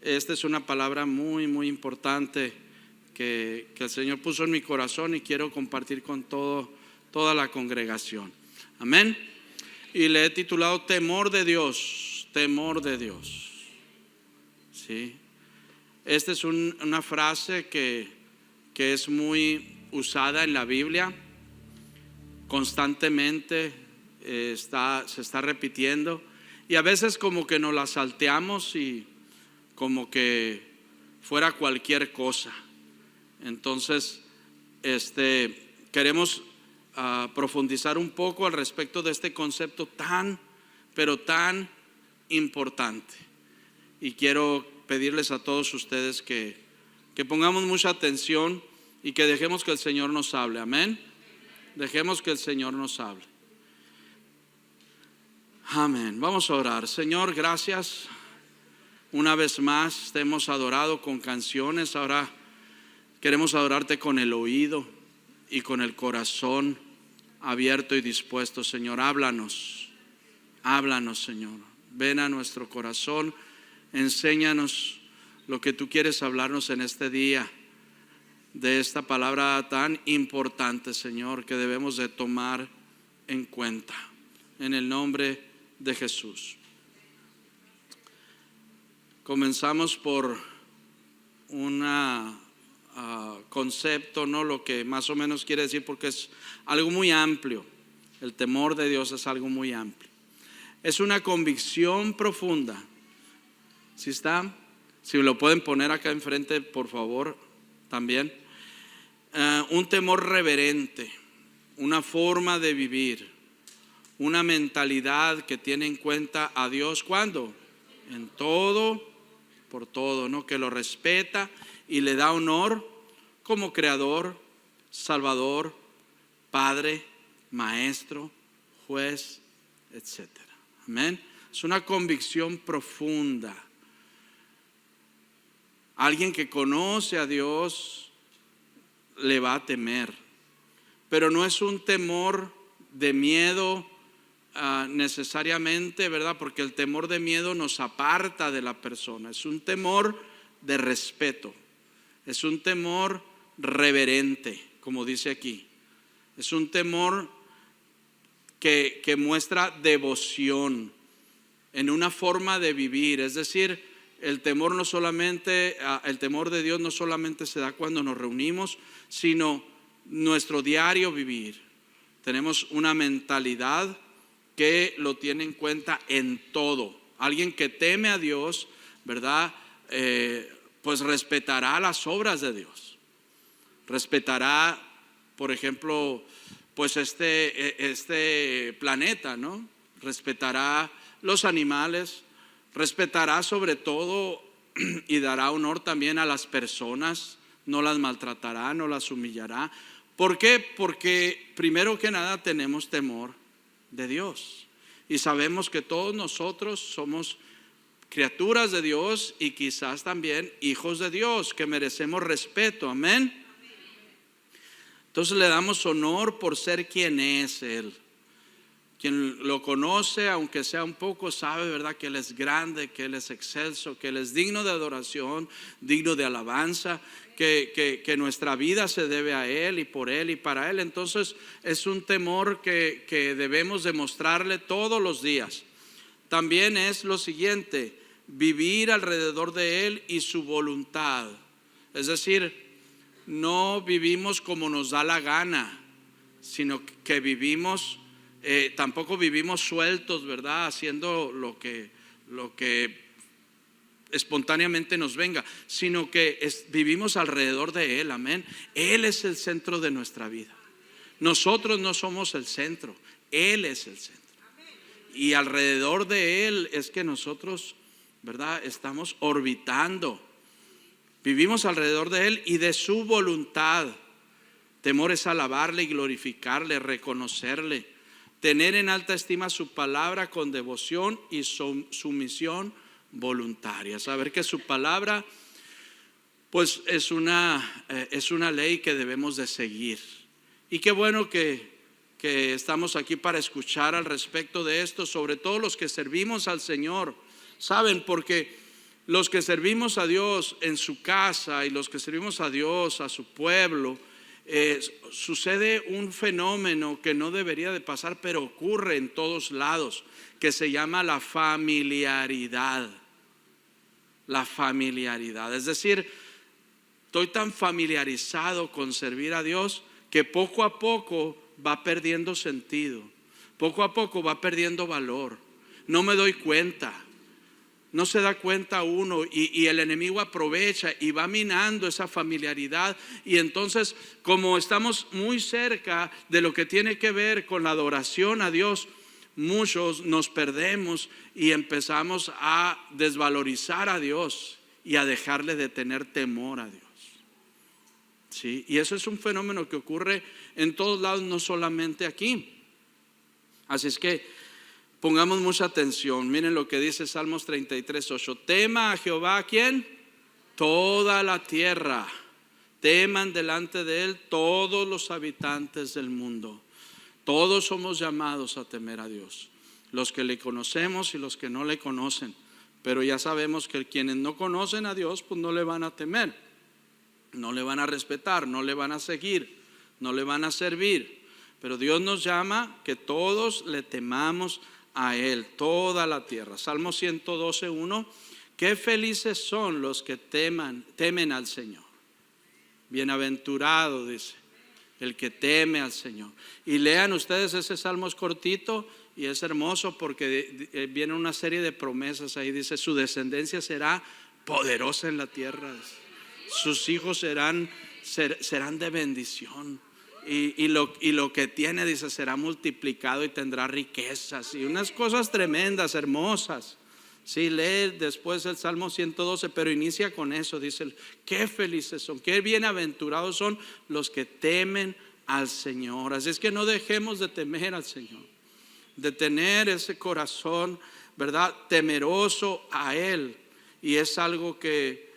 esta es una palabra muy, muy importante que el Señor puso en mi corazón y quiero compartir con toda la congregación. Amén. Y le he titulado temor de Dios, temor de Dios. ¿Sí? Esta es una frase que es muy usada en la Biblia, constantemente se está repitiendo, y a veces como que nos la salteamos y como que fuera cualquier cosa. Entonces queremos profundizar un poco al respecto de este concepto pero tan importante, y quiero pedirles a todos ustedes que pongamos mucha atención y que dejemos que el Señor nos hable. Amén. Dejemos que el Señor nos hable. Amén. Vamos a orar. Señor, gracias. Una vez más te hemos adorado con canciones. Ahora queremos adorarte con el oído y con el corazón abierto y dispuesto. Señor, háblanos. Háblanos, Señor. Ven a nuestro corazón. Enséñanos lo que tú quieres hablarnos en este día, de esta palabra tan importante, Señor, que debemos de tomar en cuenta. En el nombre de Jesús. Comenzamos por un concepto, ¿no? Lo que más o menos quiere decir, porque es algo muy amplio. El temor de Dios es algo muy amplio. Es una convicción profunda. ¿Sí está? Si lo pueden poner acá enfrente, por favor, también. Un temor reverente, una forma de vivir, una mentalidad que tiene en cuenta a Dios. ¿Cuándo? En todo, por todo, ¿no? Que lo respeta y le da honor como creador, salvador, padre, maestro, juez, etcétera. Amén. Es una convicción profunda. Alguien que conoce a Dios le va a temer, pero no es un temor de miedo necesariamente, ¿verdad? Porque el temor de miedo nos aparta de la persona. Es un temor de respeto, es un temor reverente, como dice aquí. Es un temor que muestra devoción en una forma de vivir. Es decir, el temor de Dios no solamente se da cuando nos reunimos, sino nuestro diario vivir. Tenemos una mentalidad que lo tiene en cuenta en todo. Alguien que teme a Dios, ¿verdad? Pues respetará las obras de Dios. Respetará, por ejemplo, pues este planeta, ¿no? Respetará los animales, respetará sobre todo y dará honor también a las personas. No las maltratará, no las humillará. ¿Por qué? Porque primero que nada tenemos temor de Dios y sabemos que todos nosotros somos criaturas de Dios y quizás también hijos de Dios, que merecemos respeto. Amén. Entonces le damos honor por ser quien es Él. Quien lo conoce, aunque sea un poco, sabe, ¿verdad?, que Él es grande, que Él es excelso, que Él es digno de adoración, digno de alabanza, que nuestra vida se debe a Él y por Él y para Él. Entonces es un temor que debemos demostrarle todos los días. También es lo siguiente: vivir alrededor de Él y su voluntad. Es decir, no vivimos como nos da la gana, sino que vivimos, tampoco vivimos sueltos, ¿verdad?, haciendo lo que espontáneamente nos venga, sino que vivimos alrededor de Él. Amén. Él es el centro de nuestra vida. Nosotros no somos el centro, Él es el centro. Y alrededor de Él es que nosotros, ¿verdad?, estamos orbitando. Vivimos alrededor de Él y de su voluntad. Temor es alabarle y glorificarle, reconocerle, tener en alta estima su palabra con devoción y sumisión voluntaria. Saber que su palabra pues es una ley que debemos de seguir. Y qué bueno que estamos aquí para escuchar al respecto de esto, sobre todo los que servimos al Señor. Saben, porque los que servimos a Dios en su casa y los que servimos a Dios, a su pueblo, sucede un fenómeno que no debería de pasar, pero ocurre en todos lados, que se llama la familiaridad. La familiaridad, es decir, estoy tan familiarizado con servir a Dios que poco a poco va perdiendo sentido, poco a poco va perdiendo valor. No me doy cuenta. No se da cuenta uno y el enemigo aprovecha y va minando esa familiaridad. Y entonces, como estamos muy cerca de lo que tiene que ver con la adoración a Dios, muchos nos perdemos y empezamos a desvalorizar a Dios y a dejarle de tener temor a Dios. ¿Sí? Y eso es un fenómeno que ocurre en todos lados, no solamente aquí. Así es que pongamos mucha atención. Miren lo que dice Salmos 33:8. Tema a Jehová, ¿a quién? Toda la tierra. Teman delante de él todos los habitantes del mundo. Todos somos llamados a temer a Dios, los que le conocemos y los que no le conocen. Pero ya sabemos que quienes no conocen a Dios, pues no le van a temer, no le van a respetar, no le van a seguir, no le van a servir. Pero Dios nos llama que todos le temamos a él, toda la tierra. Salmo 112:1. Qué felices son los que temen al Señor. Bienaventurado, dice, el que teme al Señor. Y lean ustedes ese salmo, es cortito y es hermoso porque viene una serie de promesas ahí. Dice, su descendencia será poderosa en la tierra, sus hijos serán de bendición. Y lo que tiene, dice, será multiplicado y tendrá riquezas y unas cosas tremendas, hermosas. Sí, lee después el Salmo 112, pero inicia con eso. Dice, qué felices son, qué bienaventurados son los que temen al Señor. Así es que no dejemos de temer al Señor, de tener ese corazón, ¿verdad?, temeroso a Él. Y es algo que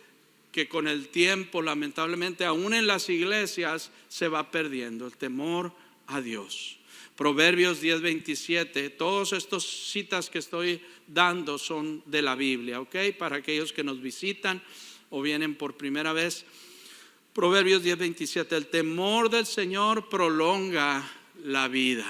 con el tiempo, lamentablemente, aún en las iglesias se va perdiendo, el temor a Dios. Proverbios 10:27, todas estas citas que estoy dando son de la Biblia, ¿ok? Para aquellos que nos visitan o vienen por primera vez. Proverbios 10:27, el temor del Señor prolonga la vida.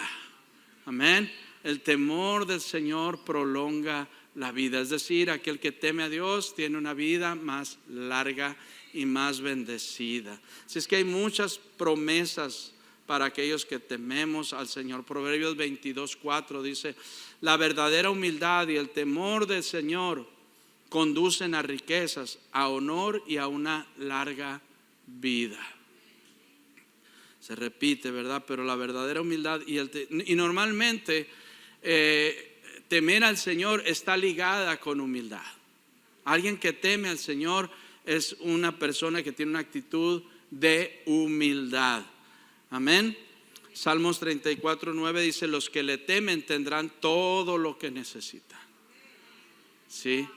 Amén. El temor del Señor prolonga la vida, es decir, aquel que teme a Dios tiene una vida más larga y más bendecida. Así es que hay muchas promesas para aquellos que tememos al Señor. Proverbios 22:4 dice, la verdadera humildad y el temor del Señor conducen a riquezas, a honor y a una larga vida. Se repite, ¿verdad? Pero la verdadera humildad y normalmente temer al Señor está ligada con humildad. Alguien que teme al Señor es una persona que tiene una actitud de humildad. Amén. Salmos 34:9 dice, los que le temen tendrán todo lo que necesitan. Sí.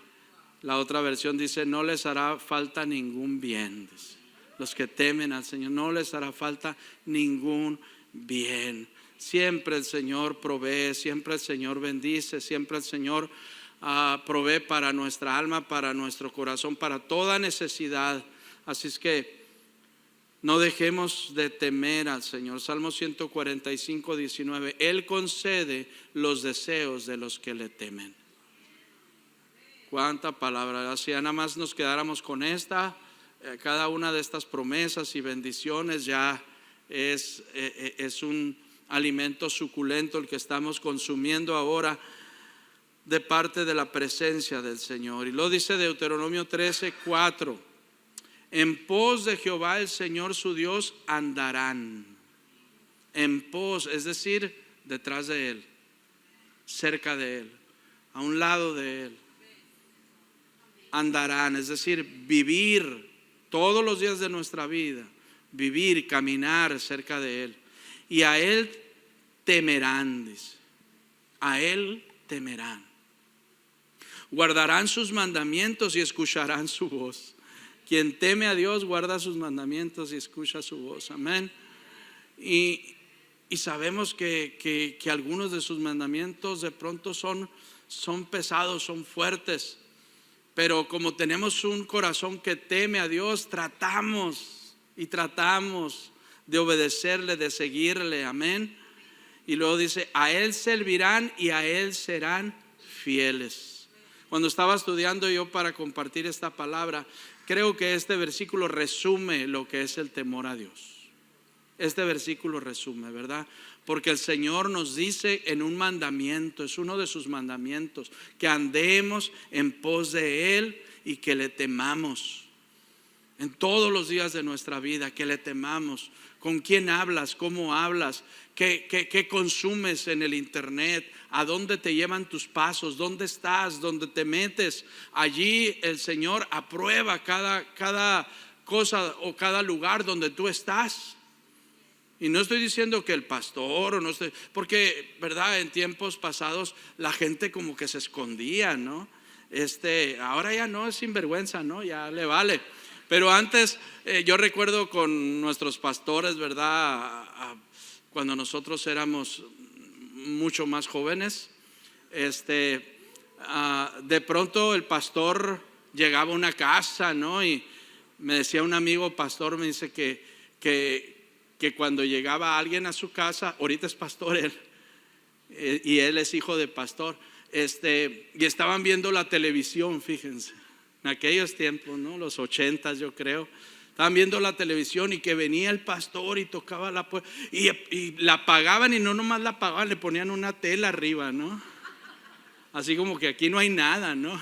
La otra versión dice, no les hará falta ningún bien. Dice, los que temen al Señor no les hará falta ningún bien. Siempre el Señor provee, siempre el Señor bendice, siempre el Señor provee para nuestra alma, para nuestro corazón, para toda necesidad. Así es que no dejemos de temer al Señor. Salmo 145:19, Él concede los deseos de los que le temen. Cuánta palabra. Si nada más nos quedáramos con esta, cada una de estas promesas y bendiciones ya es un alimento suculento el que estamos consumiendo ahora de parte de la presencia del Señor. Y lo dice Deuteronomio 13:4, en pos de Jehová el Señor su Dios andarán. En pos, es decir, detrás de Él, cerca de Él, a un lado de Él. Andarán, es decir, vivir todos los días de nuestra vida, vivir, caminar cerca de Él. Y a Él temerán, dice. A Él temerán. Guardarán sus mandamientos y escucharán su voz. Quien teme a Dios guarda sus mandamientos y escucha su voz. Amén. Y sabemos que algunos de sus mandamientos de pronto son pesados, son fuertes. Pero como tenemos un corazón que teme a Dios, tratamos de obedecerle, de seguirle, amén. Y luego dice, a Él servirán y a Él serán fieles. Cuando estaba estudiando yo para compartir esta palabra, creo que este versículo resume lo que es el temor a Dios. Este versículo resume, ¿verdad? Porque el Señor nos dice en un mandamiento, es uno de sus mandamientos, que andemos en pos de Él y que le temamos. En todos los días de nuestra vida, que le temamos. ¿Con quién hablas? ¿Cómo hablas? ¿Qué consumes en el internet? ¿A dónde te llevan tus pasos? ¿Dónde estás? ¿Dónde te metes? Allí el Señor aprueba cada cosa o cada lugar donde tú estás. Y no estoy diciendo que el pastor, o no estoy, porque, ¿verdad? En tiempos pasados la gente como que se escondía, ¿no? Ahora ya no, es sinvergüenza, ¿no? Ya le vale. Pero antes, yo recuerdo con nuestros pastores, ¿verdad? Cuando nosotros éramos mucho más jóvenes, de pronto el pastor llegaba a una casa, ¿no? Y me decía un amigo pastor, me dice que cuando llegaba alguien a su casa, ahorita es pastor él, y él es hijo de pastor, y estaban viendo la televisión, fíjense, en aquellos tiempos, ¿no? Los 80s yo creo, estaban viendo la televisión y que venía el pastor y tocaba la puerta, y la apagaban, y no nomás la apagaban, le ponían una tela arriba, ¿no? Así como que aquí no hay nada, ¿no?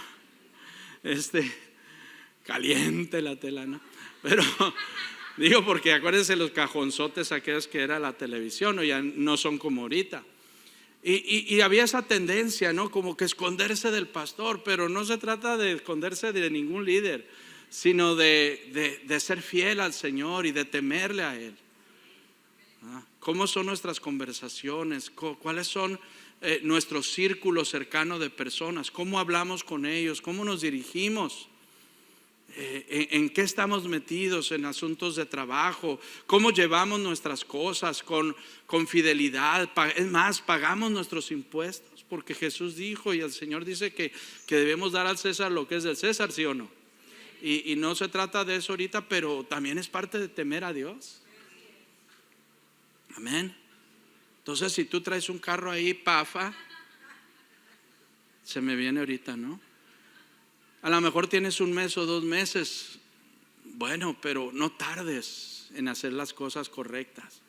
Caliente la tela, ¿no? Pero digo, porque acuérdense los cajonzotes aquellos que era la televisión, o ya no son como ahorita. Y había esa tendencia, ¿no? Como que esconderse del pastor, pero no se trata de esconderse de ningún líder, sino de ser fiel al Señor y de temerle a Él. ¿Cómo son nuestras conversaciones? ¿Cuáles son nuestro círculo cercano de personas? ¿Cómo hablamos con ellos? ¿Cómo nos dirigimos? ¿En qué estamos metidos en asuntos de trabajo? ¿Cómo llevamos nuestras cosas con fidelidad? Es más, pagamos nuestros impuestos, porque Jesús dijo y el Señor dice que debemos dar al César lo que es del César, ¿sí o no? Y no se trata de eso ahorita, pero también es parte de temer a Dios. Amén. Entonces, si tú traes un carro ahí, pafa, se me viene ahorita, ¿no? A lo mejor tienes un mes o 2 meses, bueno, pero no tardes en hacer las cosas correctas,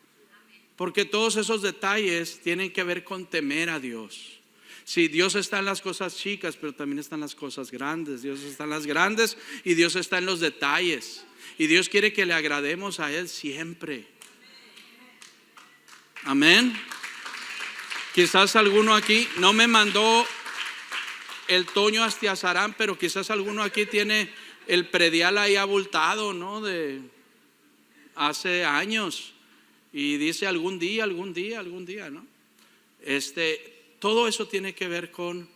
porque todos esos detalles tienen que ver con temer a Dios. Sí, Dios está en las cosas chicas, pero también están las cosas grandes. Dios está en las grandes y Dios está en los detalles, y Dios quiere que le agrademos a Él siempre. Amén. Quizás alguno aquí no me mandó el Toño Astiazarán, pero quizás alguno aquí tiene el predial ahí abultado, ¿no? De hace años, y dice algún día, ¿no? Todo eso tiene que ver con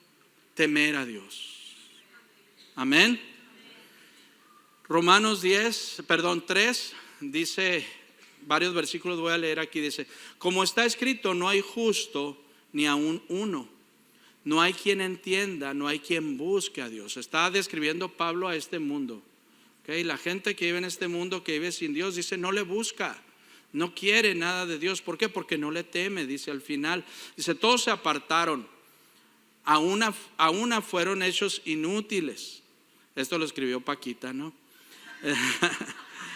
temer a Dios. Amén. Romanos 3 dice, varios versículos voy a leer aquí, dice: como está escrito, no hay justo ni aun uno. No hay quien entienda, no hay quien busque a Dios. Está describiendo Pablo a este mundo. ¿Okay? La gente que vive en este mundo, que vive sin Dios, dice no le busca, no quiere nada de Dios. ¿Por qué? Porque no le teme, dice al final. Dice todos se apartaron, a una fueron hechos inútiles. Esto lo escribió Paquita, ¿no?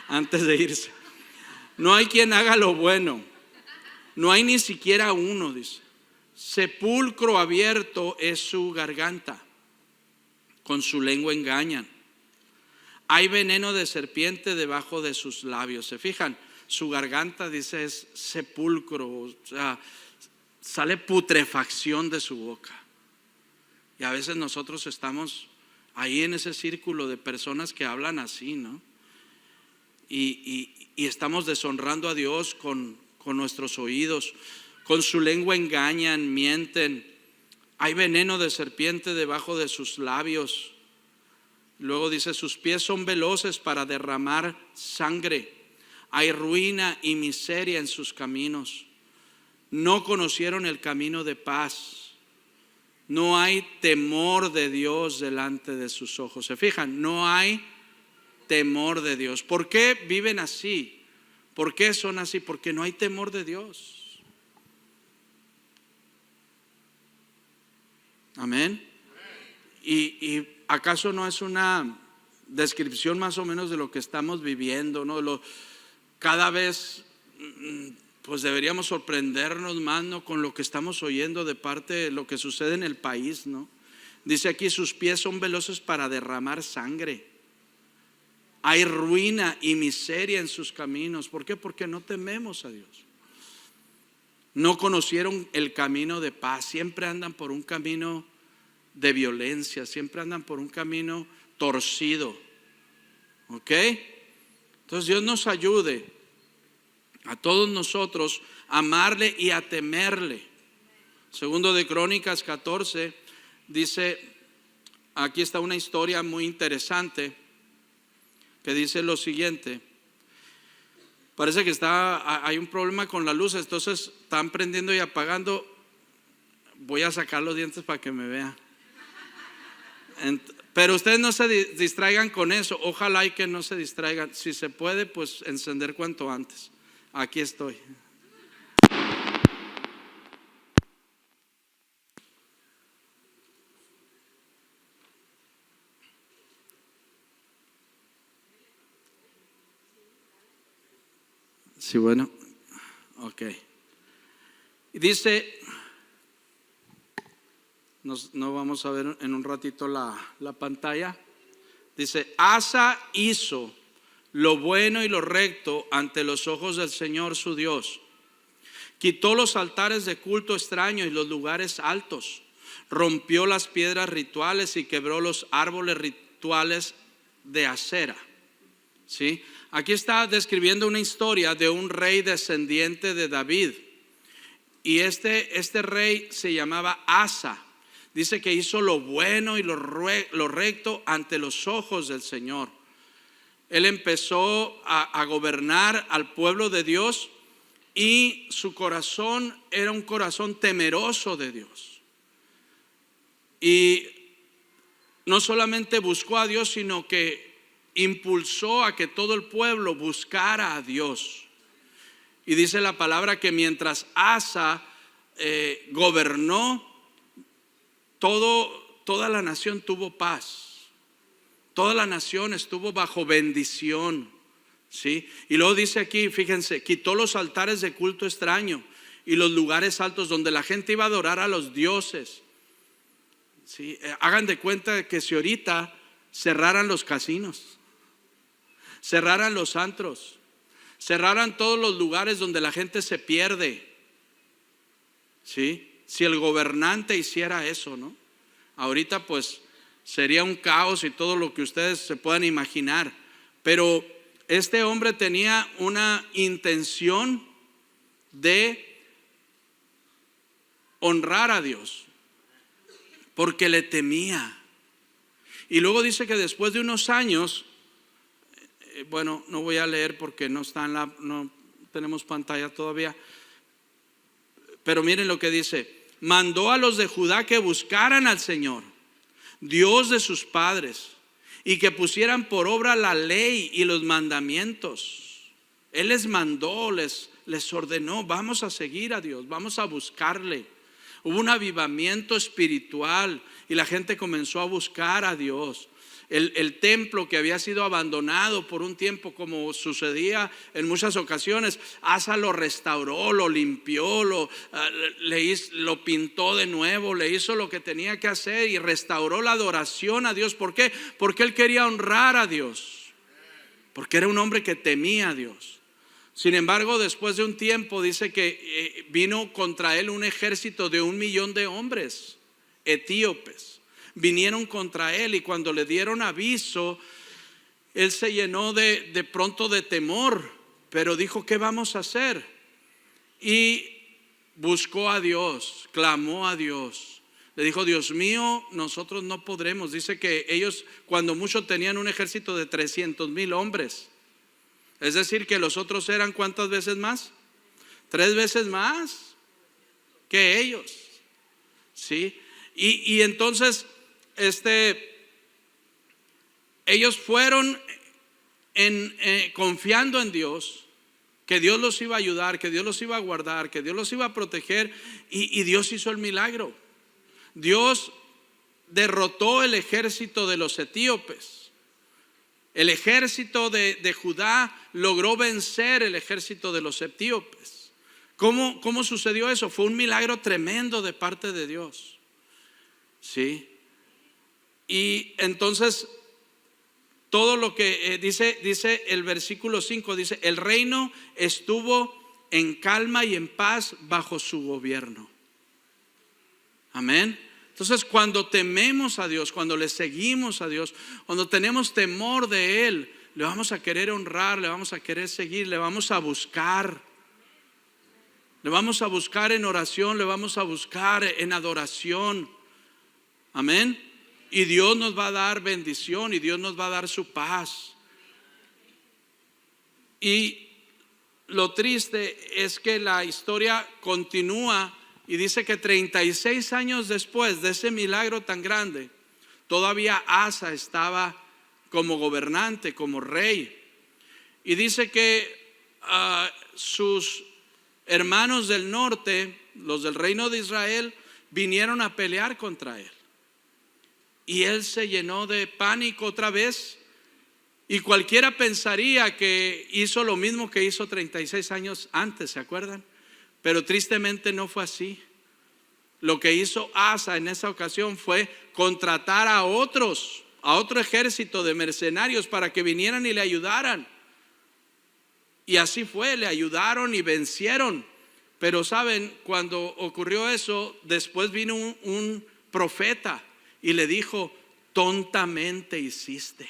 Antes de irse. No hay quien haga lo bueno, no hay ni siquiera uno, dice. Sepulcro abierto es su garganta, con su lengua engañan. Hay veneno de serpiente debajo de sus labios. ¿Se fijan? Su garganta, dice, es sepulcro, o sea, sale putrefacción de su boca. Y a veces nosotros estamos ahí en ese círculo de personas que hablan así, ¿no? Y estamos deshonrando a Dios con nuestros oídos. Con su lengua engañan, mienten. Hay veneno de serpiente debajo de sus labios. Luego dice, sus pies son veloces para derramar sangre. Hay ruina y miseria en sus caminos. No conocieron el camino de paz. No hay temor de Dios delante de sus ojos. ¿Se fijan? No hay temor de Dios. ¿Por qué viven así? ¿Por qué son así? Porque no hay temor de Dios. Amén. ¿Y acaso no es una descripción más o menos de lo que estamos viviendo, ¿no? Cada vez pues deberíamos sorprendernos más, ¿no?, con lo que estamos oyendo de parte de lo que sucede en el país, ¿no? Dice aquí: sus pies son veloces para derramar sangre. Hay ruina y miseria en sus caminos. ¿Por qué? Porque no tememos a Dios. No conocieron el camino de paz. Siempre andan por un camino de violencia. Siempre andan por un camino torcido. ¿Ok? Entonces Dios nos ayude a todos nosotros a amarle y a temerle. Segundo de Crónicas 14 dice, aquí está una historia muy interesante que dice lo siguiente. Parece que hay un problema con la luz, entonces están prendiendo y apagando. Voy a sacar los dientes para que me vea. Pero ustedes no se distraigan con eso. Ojalá y que no se distraigan. Si se puede, pues encender cuanto antes. Aquí estoy. Sí, bueno. Ok. Y dice, no vamos a ver en un ratito la pantalla. Dice: Asa hizo lo bueno y lo recto ante los ojos del Señor su Dios. Quitó los altares de culto extraño y los lugares altos. Rompió las piedras rituales y quebró los árboles rituales de acera. ¿Sí? Aquí está describiendo una historia de un rey descendiente de David. Y este rey se llamaba Asa. Dice que hizo lo bueno y lo recto ante los ojos del Señor. Él empezó a gobernar al pueblo de Dios y su corazón era un corazón temeroso de Dios. Y no solamente buscó a Dios, sino que impulsó a que todo el pueblo buscara a Dios. Y dice la palabra que mientras Asa gobernó, toda la nación tuvo paz. Toda la nación estuvo bajo bendición, ¿sí? Y luego dice aquí, fíjense, quitó los altares de culto extraño y los lugares altos donde la gente iba a adorar a los dioses, ¿sí? Hagan de cuenta que si ahorita cerraran los casinos, cerraran los antros, cerraran todos los lugares donde la gente se pierde, ¿sí? Si el gobernante hiciera eso, ¿no? Ahorita pues sería un caos y todo lo que ustedes se puedan imaginar. Pero este hombre tenía una intención de honrar a Dios, porque le temía. Y luego dice que después de unos años, bueno, no voy a leer porque no tenemos pantalla todavía, pero miren lo que dice: mandó a los de Judá que buscaran al Señor, Dios de sus padres, y que pusieran por obra la ley y los mandamientos. Él les mandó, les ordenó: vamos a seguir a Dios, vamos a buscarle. Hubo un avivamiento espiritual y la gente comenzó a buscar a Dios. El templo que había sido abandonado por un tiempo, como sucedía en muchas ocasiones, Asa lo restauró, lo limpió, lo pintó de nuevo, le hizo lo que tenía que hacer y restauró la adoración a Dios. ¿Por qué? Porque él quería honrar a Dios, porque era un hombre que temía a Dios. Sin embargo, después de un tiempo dice que vino contra él un ejército de 1 millón de hombres etíopes. Vinieron contra él y cuando le dieron aviso, él se llenó de pronto de temor, pero dijo: ¿qué vamos a hacer? Y buscó a Dios, clamó a Dios. Le dijo: Dios mío, nosotros no podremos. Dice que ellos cuando mucho tenían un ejército de 300,000 hombres. Es decir que los otros eran ¿cuántas veces más? 3 veces más que ellos, ¿sí? Y entonces ellos fueron confiando en Dios, que Dios los iba a ayudar, que Dios los iba a guardar, que Dios los iba a proteger, y Dios hizo el milagro. Dios derrotó el ejército de los etíopes. El ejército de Judá logró vencer el ejército de los etíopes. ¿Cómo sucedió eso? Fue un milagro tremendo de parte de Dios. ¿Sí? Y entonces todo lo que dice el versículo 5, dice: el reino estuvo en calma y en paz bajo su gobierno. Amén. Entonces, cuando tememos a Dios, cuando le seguimos a Dios, cuando tenemos temor de Él, le vamos a querer honrar, le vamos a querer seguir, le vamos a buscar. Le vamos a buscar en oración, le vamos a buscar en adoración. Amén. Y Dios nos va a dar bendición y Dios nos va a dar su paz. Y lo triste es que la historia continúa y dice que 36 años después de ese milagro tan grande, todavía Asa estaba como gobernante, como rey. Y dice que sus hermanos del norte, los del reino de Israel, vinieron a pelear contra él. Y él se llenó de pánico otra vez. Y cualquiera pensaría que hizo lo mismo que hizo 36 años antes, ¿se acuerdan? Pero tristemente no fue así. Lo que hizo Asa en esa ocasión fue contratar a otro ejército de mercenarios para que vinieran y le ayudaran. Y así fue, le ayudaron y vencieron. Pero saben, cuando ocurrió eso, después vino un profeta y le dijo: tontamente hiciste.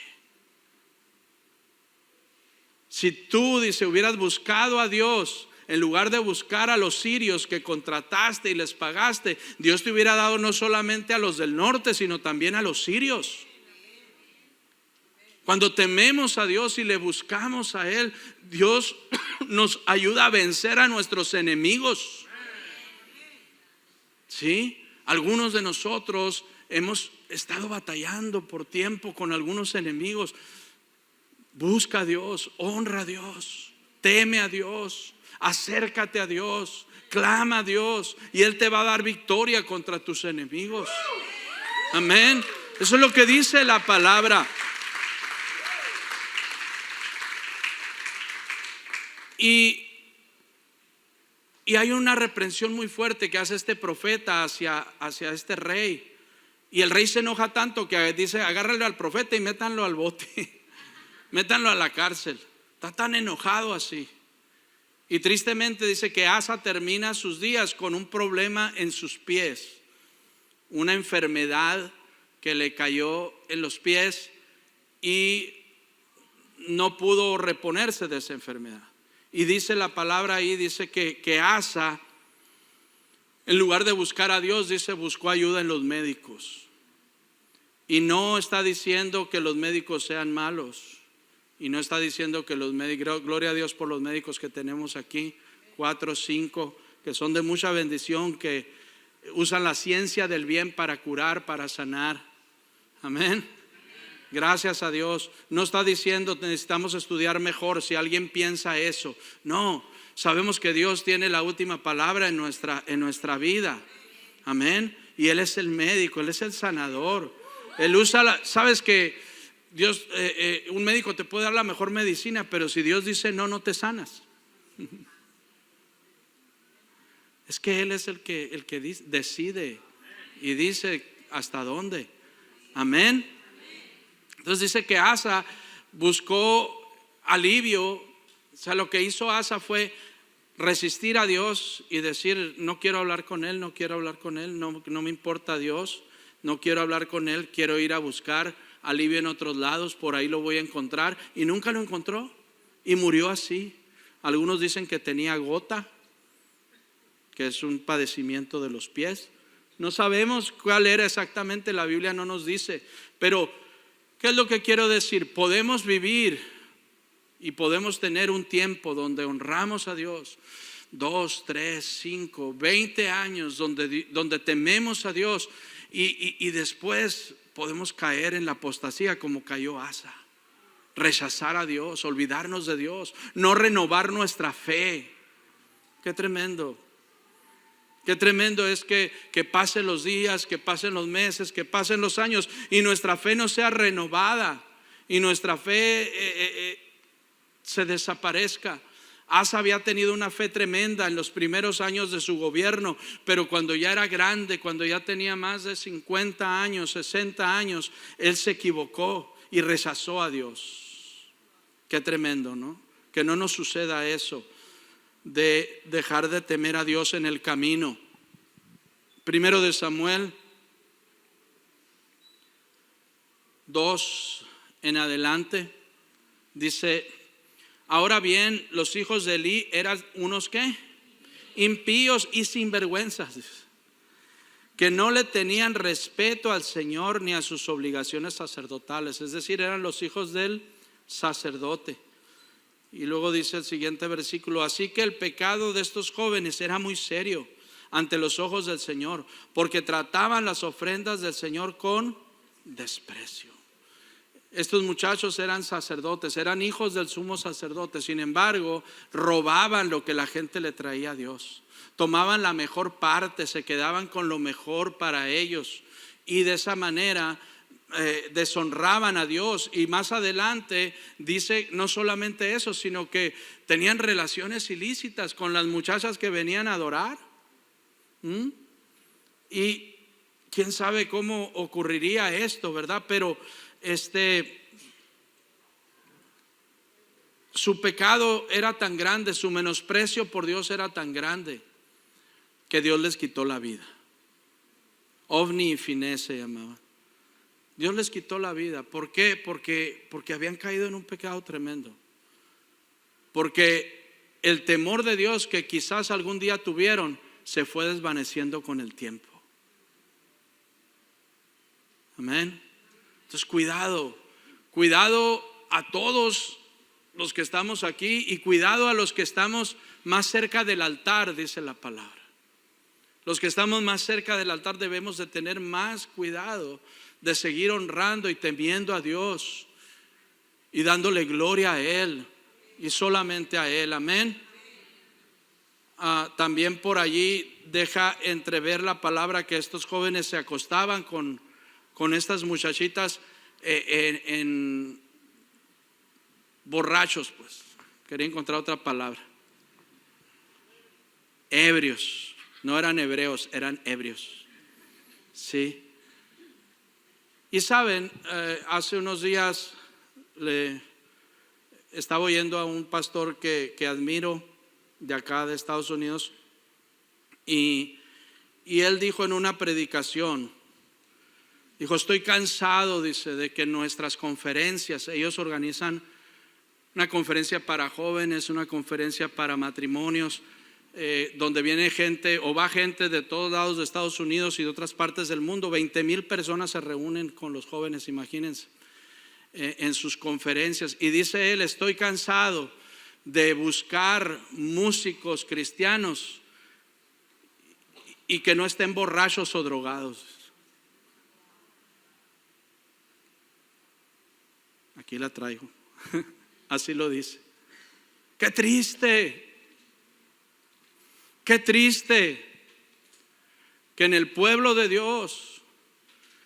Si tú, dice, hubieras buscado a Dios en lugar de buscar a los sirios que contrataste y les pagaste, Dios te hubiera dado no solamente a los del norte, sino también a los sirios. Cuando tememos a Dios y le buscamos a Él, Dios nos ayuda a vencer a nuestros enemigos. ¿Sí? Algunos de nosotros hemos estado batallando por tiempo con algunos enemigos. Busca a Dios, honra a Dios, teme a Dios, acércate a Dios, clama a Dios y Él te va a dar victoria contra tus enemigos. Amén. Eso es lo que dice la palabra. Y hay una reprensión muy fuerte que hace este profeta hacia este rey. Y el rey se enoja tanto que dice: agárrenlo al profeta y métanlo al bote. Métanlo a la cárcel. Está tan enojado así. Y tristemente dice que Asa termina sus días con un problema en sus pies. Una enfermedad que le cayó en los pies y no pudo reponerse de esa enfermedad. Y dice la palabra ahí, dice que Asa, en lugar de buscar a Dios, dice, buscó ayuda en los médicos. Y no está diciendo que los médicos sean malos. Y no está diciendo que los médicos, gloria a Dios por los médicos que tenemos aquí, 4 o 5, que son de mucha bendición, que usan la ciencia del bien para curar, para sanar. Amén. Gracias a Dios. No está diciendo necesitamos estudiar mejor, si alguien piensa eso. No, sabemos que Dios tiene la última palabra en nuestra vida. Amén. Y Él es el médico, Él es el sanador. Él usa sabes que Dios, un médico te puede dar la mejor medicina, pero si Dios dice no, no te sanas. Es que Él es el que decide y dice hasta dónde. Amén. Entonces dice que Asa buscó alivio. O sea, lo que hizo Asa fue resistir a Dios y decir: no quiero hablar con Él, no quiero hablar con Él, no me importa Dios, no quiero hablar con Él, quiero ir a buscar alivio en otros lados, por ahí lo voy a encontrar. Y nunca lo encontró y murió así. Algunos dicen que tenía gota, que es un padecimiento de los pies. No sabemos cuál era exactamente, la Biblia no nos dice. Pero ¿qué es lo que quiero decir? Podemos vivir y podemos tener un tiempo donde honramos a Dios, 2, 3, 5, 20 años donde tememos a Dios. Y después podemos caer en la apostasía como cayó Asa. Rechazar a Dios, olvidarnos de Dios, no renovar nuestra fe. Qué tremendo. Qué tremendo es que pasen los días, que pasen los meses, que pasen los años y nuestra fe no sea renovada y nuestra fe se desaparezca. Asa había tenido una fe tremenda en los primeros años de su gobierno, pero cuando ya era grande, cuando ya tenía más de 50 años, 60 años, él se equivocó y rechazó a Dios. Qué tremendo, ¿no? Que no nos suceda eso, de dejar de temer a Dios en el camino. Primero de Samuel 2 en adelante dice: ahora bien, los hijos de Elí eran unos ¿qué? Impíos y sinvergüenzas, que no le tenían respeto al Señor ni a sus obligaciones sacerdotales. Es decir, eran los hijos del sacerdote. Y luego dice el siguiente versículo: así que el pecado de estos jóvenes era muy serio ante los ojos del Señor, porque trataban las ofrendas del Señor con desprecio. Estos muchachos eran sacerdotes, eran hijos del sumo sacerdote. Sin embargo, robaban lo que la gente le traía a Dios. Tomaban la mejor parte, se quedaban con lo mejor para ellos. Y de esa manera deshonraban a Dios. Y más adelante dice no solamente eso, sino que tenían relaciones ilícitas con las muchachas que venían a adorar. Y quién sabe cómo ocurriría esto, ¿verdad? Pero su pecado era tan grande, su menosprecio por Dios era tan grande, que Dios les quitó la vida. Ovni y Finés se llamaban. Dios les quitó la vida. ¿Por qué? Porque habían caído en un pecado tremendo. Porque el temor de Dios que quizás algún día tuvieron se fue desvaneciendo con el tiempo. Amén. Entonces cuidado a todos los que estamos aquí y cuidado a los que estamos más cerca del altar, dice la palabra. Los que estamos más cerca del altar debemos de tener más cuidado de seguir honrando y temiendo a Dios y dándole gloria a Él y solamente a Él. Amén. También por allí deja entrever la palabra que estos jóvenes se acostaban con estas muchachitas en borrachos, pues. Quería encontrar otra palabra. Ebrios. No eran hebreos, eran ebrios. Sí. Y saben, hace unos días le estaba oyendo a un pastor que admiro de acá de Estados Unidos y él dijo en una predicación, dijo: estoy cansado, dice, de que nuestras conferencias, ellos organizan una conferencia para jóvenes, una conferencia para matrimonios, donde viene gente o va gente de todos lados de Estados Unidos y de otras partes del mundo. 20,000 personas se reúnen con los jóvenes, imagínense, en sus conferencias. Y dice él: estoy cansado de buscar músicos cristianos y que no estén borrachos o drogados. Aquí la traigo. Así lo dice. Qué triste. Qué triste que en el pueblo de Dios,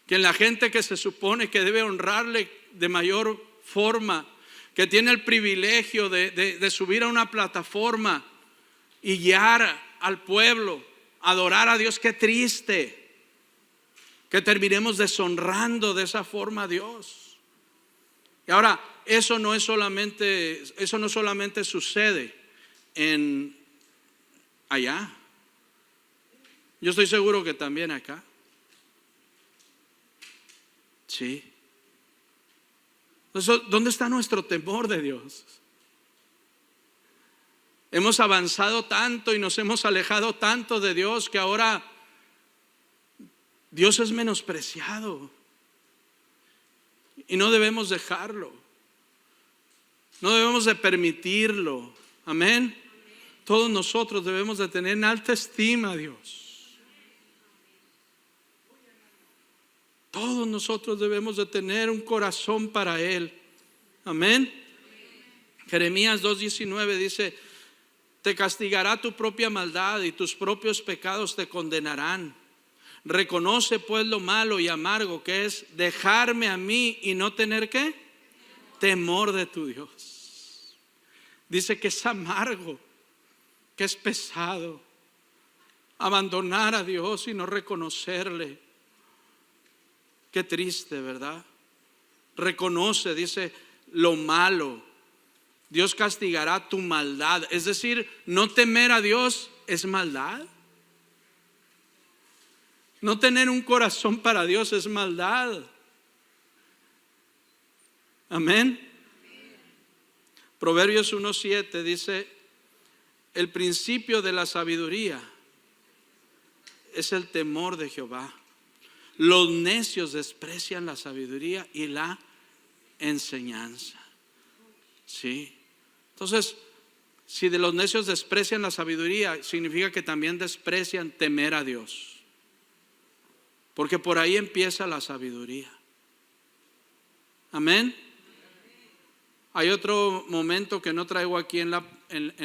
que en la gente que se supone que debe honrarle de mayor forma, que tiene el privilegio de subir a una plataforma y guiar al pueblo, adorar a Dios. Qué triste que terminemos deshonrando de esa forma a Dios. Y ahora, eso no solamente sucede allá. Yo estoy seguro que también acá. Sí. Entonces, ¿dónde está nuestro temor de Dios? Hemos avanzado tanto y nos hemos alejado tanto de Dios que ahora Dios es menospreciado. Y no debemos dejarlo. No debemos de permitirlo. Amén. Todos nosotros debemos de tener en alta estima a Dios. Todos nosotros debemos de tener un corazón para Él. Amén. Jeremías 2:19 dice: te castigará tu propia maldad y tus propios pecados te condenarán. Reconoce pues lo malo y amargo que es dejarme a mí y no tener ¿qué? Temor de tu Dios. Dice que es amargo, que es pesado abandonar a Dios y no reconocerle. Qué triste, ¿verdad? Reconoce, dice, lo malo. Dios castigará tu maldad. Es decir, no temer a Dios es maldad. No tener un corazón para Dios es maldad. Amén. Proverbios 1:7 dice: el principio de la sabiduría es el temor de Jehová. Los necios desprecian la sabiduría y la enseñanza. Sí. Entonces, si de los necios desprecian la sabiduría, significa que también desprecian temer a Dios. Porque por ahí empieza la sabiduría. Amén. Hay otro momento que no traigo aquí en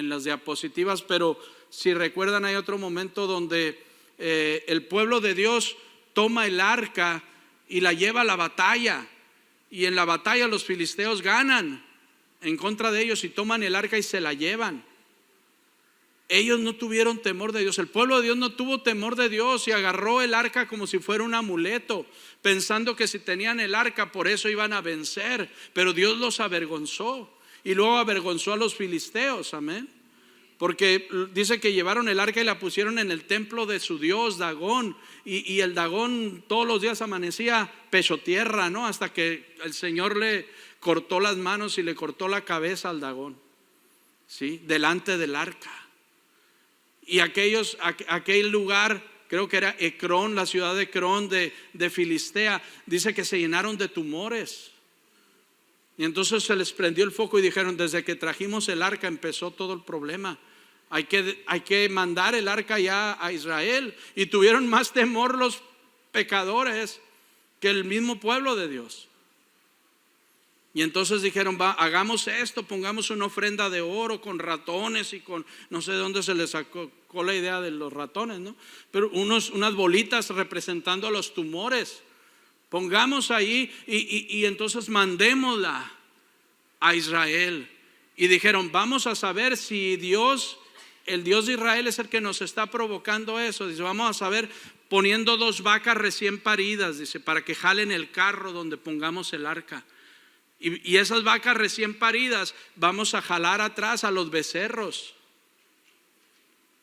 las diapositivas, pero si recuerdan, hay otro momento donde el pueblo de Dios toma el arca y la lleva a la batalla. Y en la batalla los filisteos ganan en contra de ellos y toman el arca y se la llevan. Ellos no tuvieron temor de Dios. El pueblo de Dios no tuvo temor de Dios y agarró el arca como si fuera un amuleto, pensando que si tenían el arca por eso iban a vencer. Pero Dios los avergonzó y luego avergonzó a los filisteos. Amén. Porque dice que llevaron el arca y la pusieron en el templo de su dios Dagón. Y el Dagón todos los días amanecía pecho tierra, ¿no? Hasta que el Señor le cortó las manos y le cortó la cabeza al Dagón, ¿sí? Delante del arca. Y aquel lugar, creo que era Ecrón, la ciudad de Ecrón de Filistea, dice que se llenaron de tumores. Y entonces se les prendió el foco y dijeron: desde que trajimos el arca empezó todo el problema. Hay que mandar el arca ya a Israel. Y tuvieron más temor los pecadores que el mismo pueblo de Dios. Y entonces dijeron: hagamos esto, pongamos una ofrenda de oro con ratones y con, no sé de dónde se les sacó la idea de los ratones, ¿no? Pero unas bolitas representando a los tumores. Pongamos ahí y entonces mandémosla a Israel. Y dijeron: vamos a saber si el Dios de Israel es el que nos está provocando eso. Dice: vamos a saber poniendo 2 vacas recién paridas, dice, para que jalen el carro donde pongamos el arca. Y esas vacas recién paridas vamos a jalar atrás a los becerros.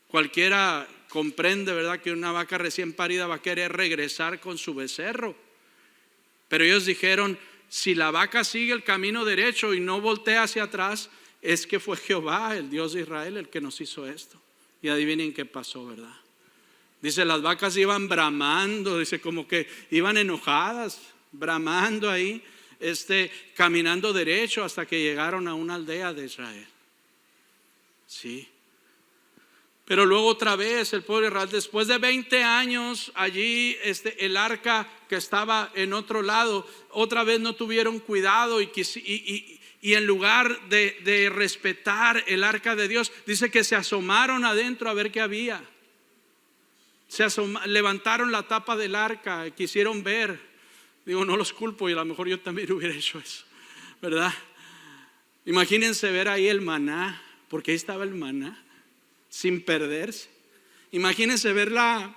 Cualquiera comprende, ¿verdad?, que una vaca recién parida va a querer regresar con su becerro. Pero ellos dijeron: si la vaca sigue el camino derecho y no voltea hacia atrás, es que fue Jehová, el Dios de Israel, el que nos hizo esto. Y adivinen qué pasó, ¿verdad? Dice: las vacas iban bramando, dice, como que iban enojadas, bramando ahí, caminando derecho hasta que llegaron a una aldea de Israel. Sí. Pero luego otra vez el pueblo de Israel, después de 20 años allí, el arca que estaba en otro lado, otra vez no tuvieron cuidado y en lugar de respetar el arca de Dios, dice que se asomaron adentro a ver qué había. Levantaron la tapa del arca, quisieron ver. Digo, no los culpo, y a lo mejor yo también hubiera hecho eso, ¿verdad? Imagínense ver ahí el maná, porque ahí estaba el maná, sin perderse. Imagínense ver la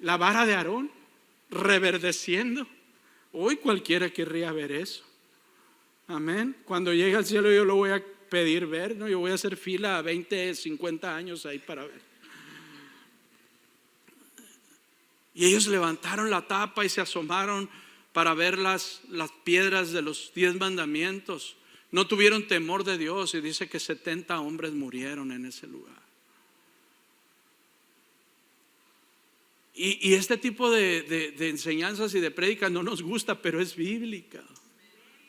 vara de Aarón reverdeciendo. Hoy cualquiera querría ver eso. Amén. Cuando llegue al cielo yo lo voy a pedir ver, ¿no? Yo voy a hacer fila a 20, 50 años ahí para ver. Y ellos levantaron la tapa y se asomaron para ver las piedras de los 10 mandamientos. No tuvieron temor de Dios y dice que 70 hombres murieron en ese lugar. Y este tipo de enseñanzas y de prédicas no nos gusta, pero es bíblica.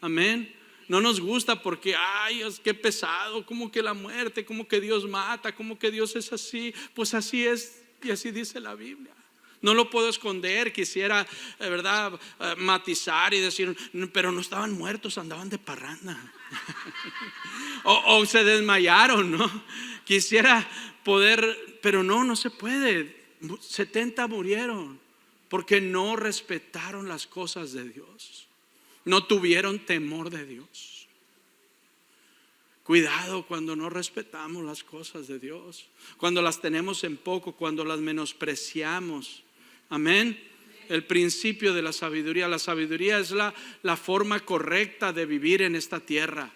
Amén. No nos gusta porque, ay, es que pesado, como que la muerte, como que Dios mata, como que Dios es así. Pues así es y así dice la Biblia. No lo puedo esconder. Quisiera, ¿verdad?, matizar y decir, pero no estaban muertos, andaban de parranda. o se desmayaron, ¿no? Quisiera poder, pero no se puede. 70 murieron porque no respetaron las cosas de Dios. No tuvieron temor de Dios. Cuidado cuando no respetamos las cosas de Dios, cuando las tenemos en poco, cuando las menospreciamos. Amén. El principio de la sabiduría. La sabiduría es la forma correcta de vivir en esta tierra.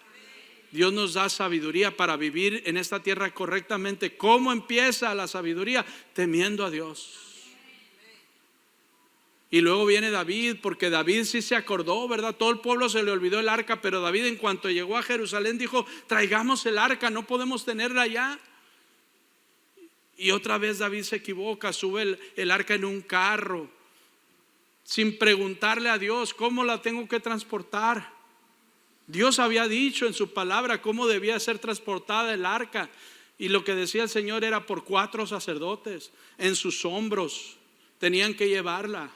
Dios nos da sabiduría para vivir en esta tierra correctamente. ¿Cómo empieza la sabiduría? Temiendo a Dios. Y luego viene David, porque David sí se acordó, ¿verdad? Todo el pueblo se le olvidó el arca, pero David, en cuanto llegó a Jerusalén, dijo, traigamos el arca, no podemos tenerla allá. Y otra vez David se equivoca, sube el arca en un carro, sin preguntarle a Dios, ¿cómo la tengo que transportar? Dios había dicho en su palabra cómo debía ser transportada el arca. Y lo que decía el Señor era por 4 sacerdotes, en sus hombros, tenían que llevarla.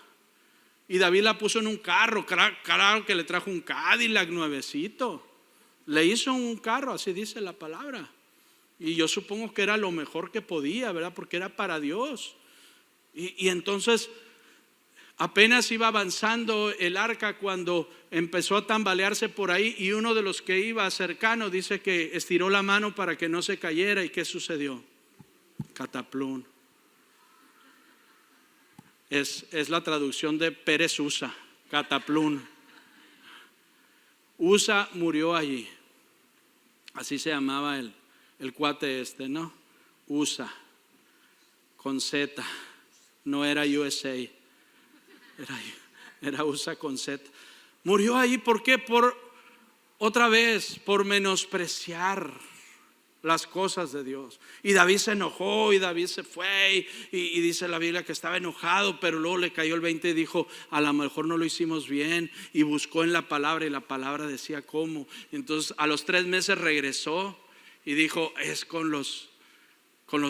Y David la puso en un carro, claro que le trajo un Cadillac nuevecito. Le hizo un carro, así dice la palabra. Y yo supongo que era lo mejor que podía, ¿verdad? Porque era para Dios. Y entonces apenas iba avanzando el arca cuando empezó a tambalearse por ahí. Y uno de los que iba cercano dice que estiró la mano para que no se cayera. ¿Y qué sucedió? Cataplún. Es la traducción de Pérez Usa, Cataplún. Usa murió allí. Así se llamaba el cuate ¿no? Usa, con Z. No era USA, era Usa con Z. Murió allí, ¿por qué? Otra vez, por menospreciar las cosas de Dios. Y David se enojó y David se fue y dice la Biblia que estaba enojado, pero luego le cayó el 20 y dijo, a lo mejor no lo hicimos bien, y buscó en la palabra y la palabra decía cómo. Entonces a los 3 meses regresó y dijo, es con los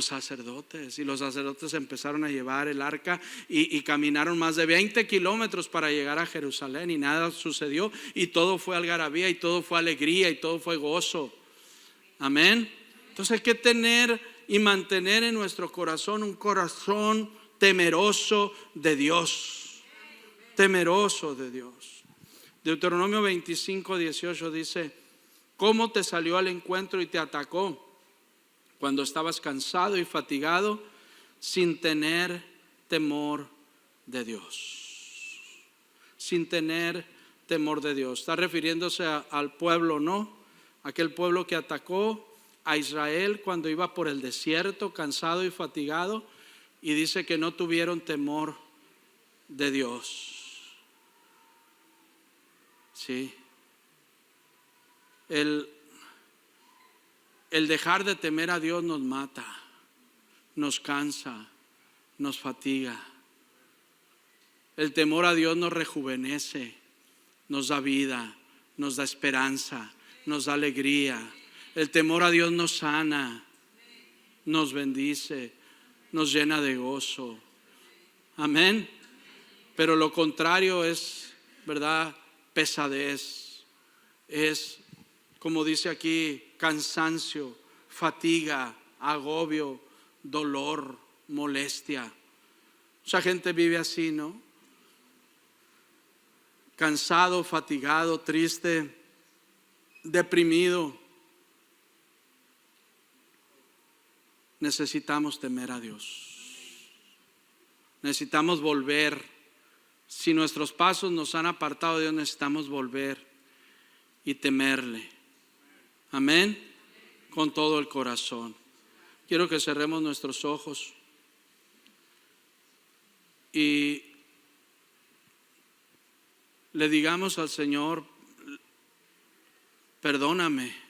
sacerdotes. Y los sacerdotes empezaron a llevar el arca y caminaron más de 20 kilómetros para llegar a Jerusalén, y nada sucedió, y todo fue algarabía, y todo fue alegría, y todo fue gozo. Amén. Entonces hay que tener y mantener en nuestro corazón un corazón temeroso de Dios. Temeroso de Dios. Deuteronomio 25:18 dice, ¿cómo te salió al encuentro y te atacó? Cuando estabas cansado y fatigado, sin tener temor de Dios. Sin tener temor de Dios. Está refiriéndose al pueblo, ¿no? Aquel pueblo que atacó a Israel cuando iba por el desierto, cansado y fatigado, y dice que no tuvieron temor de Dios. Sí. El dejar de temer a Dios nos mata, nos cansa, nos fatiga. El temor a Dios nos rejuvenece, nos da vida, nos da esperanza, nos da alegría. El temor a Dios nos sana, nos bendice, nos llena de gozo. Amén. Pero lo contrario es, ¿verdad?, pesadez. Es, como dice aquí, cansancio, fatiga, agobio, dolor, molestia. Mucha gente vive así, ¿no? Cansado, fatigado, triste, deprimido. Necesitamos temer a Dios. Necesitamos volver. Si nuestros pasos nos han apartado de Dios, necesitamos volver y temerle. Amén. Con todo el corazón. Quiero que cerremos nuestros ojos y le digamos al Señor, perdóname.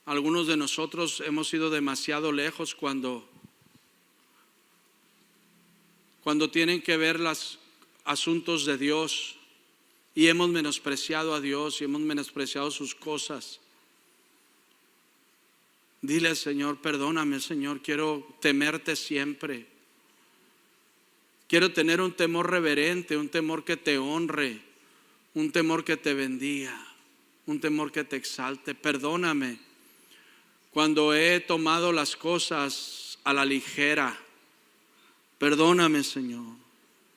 Algunos de nosotros hemos ido demasiado lejos cuando tienen que ver los asuntos de Dios, y hemos menospreciado a Dios y hemos menospreciado sus cosas. Dile al Señor, perdóname, Señor, quiero temerte siempre. Quiero tener un temor reverente, un temor que te honre, un temor que te bendiga, un temor que te exalte. Perdóname cuando he tomado las cosas a la ligera. Perdóname, Señor.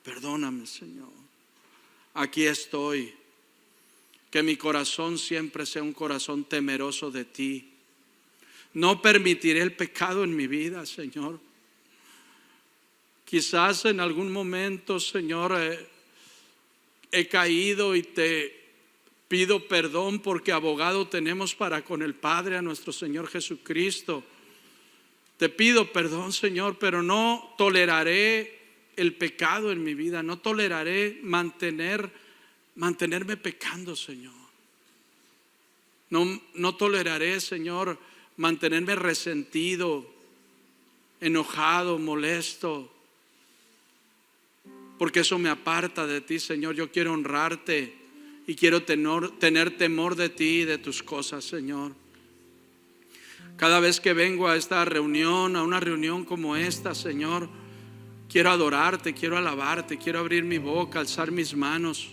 Perdóname, Señor. Aquí estoy. Que mi corazón siempre sea un corazón temeroso de ti. No permitiré el pecado en mi vida, Señor. Quizás en algún momento, Señor, he caído y te pido perdón, porque abogado tenemos para con el Padre, a nuestro Señor Jesucristo. Te pido perdón, Señor, pero no toleraré el pecado en mi vida. No toleraré mantenerme pecando, Señor. No toleraré, Señor, mantenerme resentido, enojado, molesto, porque eso me aparta de ti, Señor. Yo quiero honrarte y quiero tener temor de ti y de tus cosas, Señor. Cada vez que vengo a esta reunión, a una reunión como esta, Señor, quiero adorarte, quiero alabarte, quiero abrir mi boca, alzar mis manos,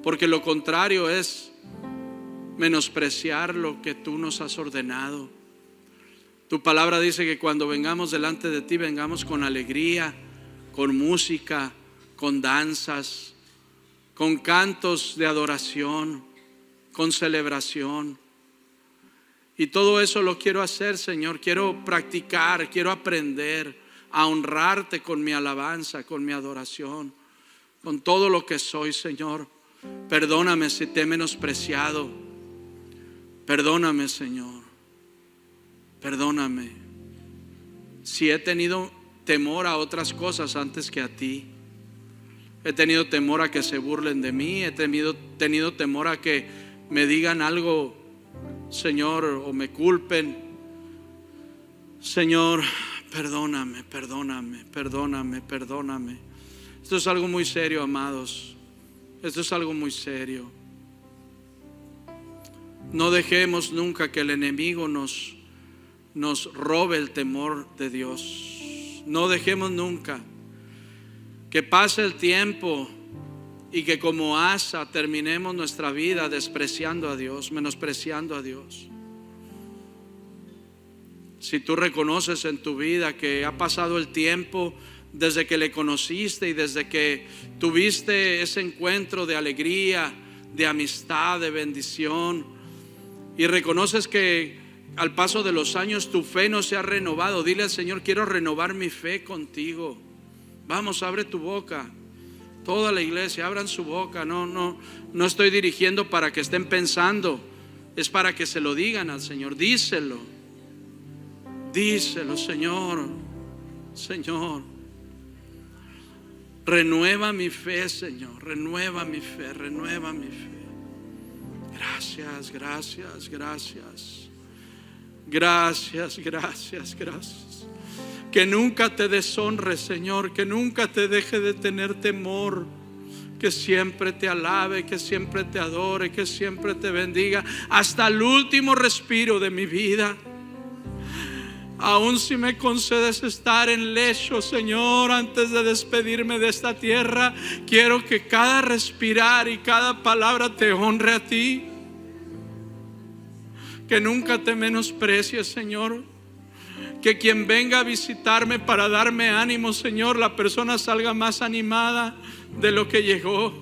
porque lo contrario es menospreciar lo que tú nos has ordenado. Tu palabra dice que cuando vengamos delante de ti, vengamos con alegría, con música, con danzas, con cantos de adoración, con celebración. Y todo eso lo quiero hacer, Señor. Quiero practicar, quiero aprender a honrarte con mi alabanza, con mi adoración, con todo lo que soy, Señor. Perdóname si te he menospreciado. Perdóname, Señor. Perdóname si he tenido temor a otras cosas antes que a ti. He tenido temor a que se burlen de mí. He tenido temor a que me digan algo, Señor, o me culpen. Señor, perdóname, perdóname, perdóname, perdóname. Esto es algo muy serio, amados. Esto es algo muy serio. No dejemos nunca que el enemigo nos robe el temor de Dios. No dejemos nunca que pase el tiempo y que como Asa terminemos nuestra vida despreciando a Dios, menospreciando a Dios. Si tú reconoces en tu vida que ha pasado el tiempo desde que le conociste y desde que tuviste ese encuentro de alegría, de amistad, de bendición, y reconoces que al paso de los años tu fe no se ha renovado, dile al Señor: quiero renovar mi fe contigo. Vamos, abre tu boca. Toda la iglesia, abran su boca. No estoy dirigiendo para que estén pensando, es para que se lo digan al Señor. Díselo, Señor. Señor, renueva mi fe, Señor. Renueva mi fe, renueva mi fe. Gracias, gracias, gracias. Gracias, gracias, gracias. Que nunca te deshonre, Señor. Que nunca te deje de tener temor. Que siempre te alabe, que siempre te adore, que siempre te bendiga hasta el último respiro de mi vida. Aún si me concedes estar en lecho, Señor, antes de despedirme de esta tierra, quiero que cada respirar y cada palabra te honre a ti. Que nunca te menosprecies, Señor. Que quien venga a visitarme para darme ánimo, Señor, la persona salga más animada de lo que llegó.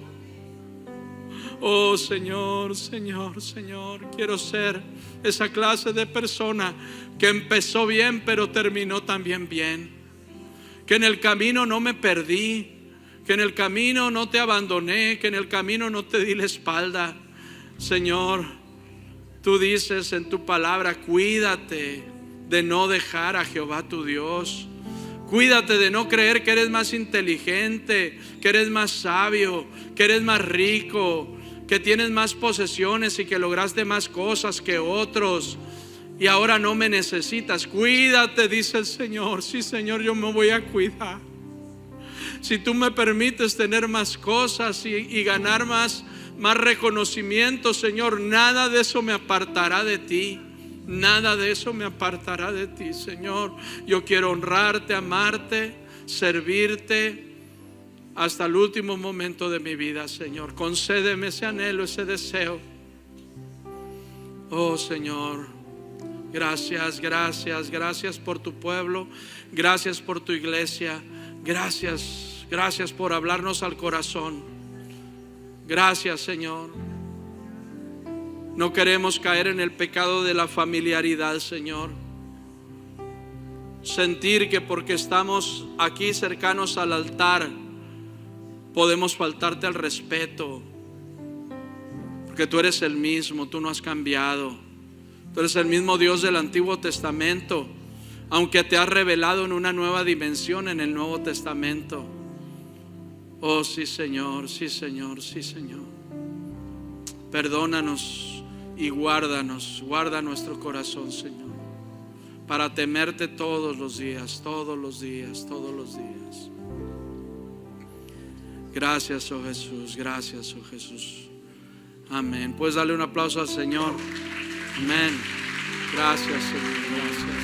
Oh, Señor, Señor, Señor, quiero ser esa clase de persona que empezó bien pero terminó también bien. Que en el camino no me perdí, que en el camino no te abandoné, que en el camino no te di la espalda. Señor, tú dices en tu palabra: cuídate de no dejar a Jehová tu Dios. Cuídate de no creer que eres más inteligente, que eres más sabio, que eres más rico, que tienes más posesiones y que lograste más cosas que otros y ahora no me necesitas. Cuídate, dice el Señor. Sí, Señor, yo me voy a cuidar. Si tú me permites tener más cosas y ganar más reconocimiento, Señor, nada de eso me apartará de ti. Nada de eso me apartará de ti, Señor. Yo quiero honrarte, amarte, servirte, hasta el último momento de mi vida, Señor. Concédeme ese anhelo, ese deseo. Oh Señor, gracias, gracias, gracias por tu pueblo, gracias por tu iglesia, gracias, gracias por hablarnos al corazón. Gracias, Señor. No queremos caer en el pecado de la familiaridad, Señor. Sentir que porque estamos aquí cercanos al altar podemos faltarte al respeto, porque tú eres el mismo, tú no has cambiado. Tú eres el mismo Dios del Antiguo Testamento, aunque te has revelado en una nueva dimensión en el Nuevo Testamento. Oh sí, Señor, sí, Señor, sí, Señor. Perdónanos y guárdanos, guarda nuestro corazón, Señor, para temerte todos los días, todos los días, todos los días. Gracias, oh Jesús, gracias, oh Jesús. Amén. Puedes darle un aplauso al Señor. Amén. Gracias, Señor, gracias.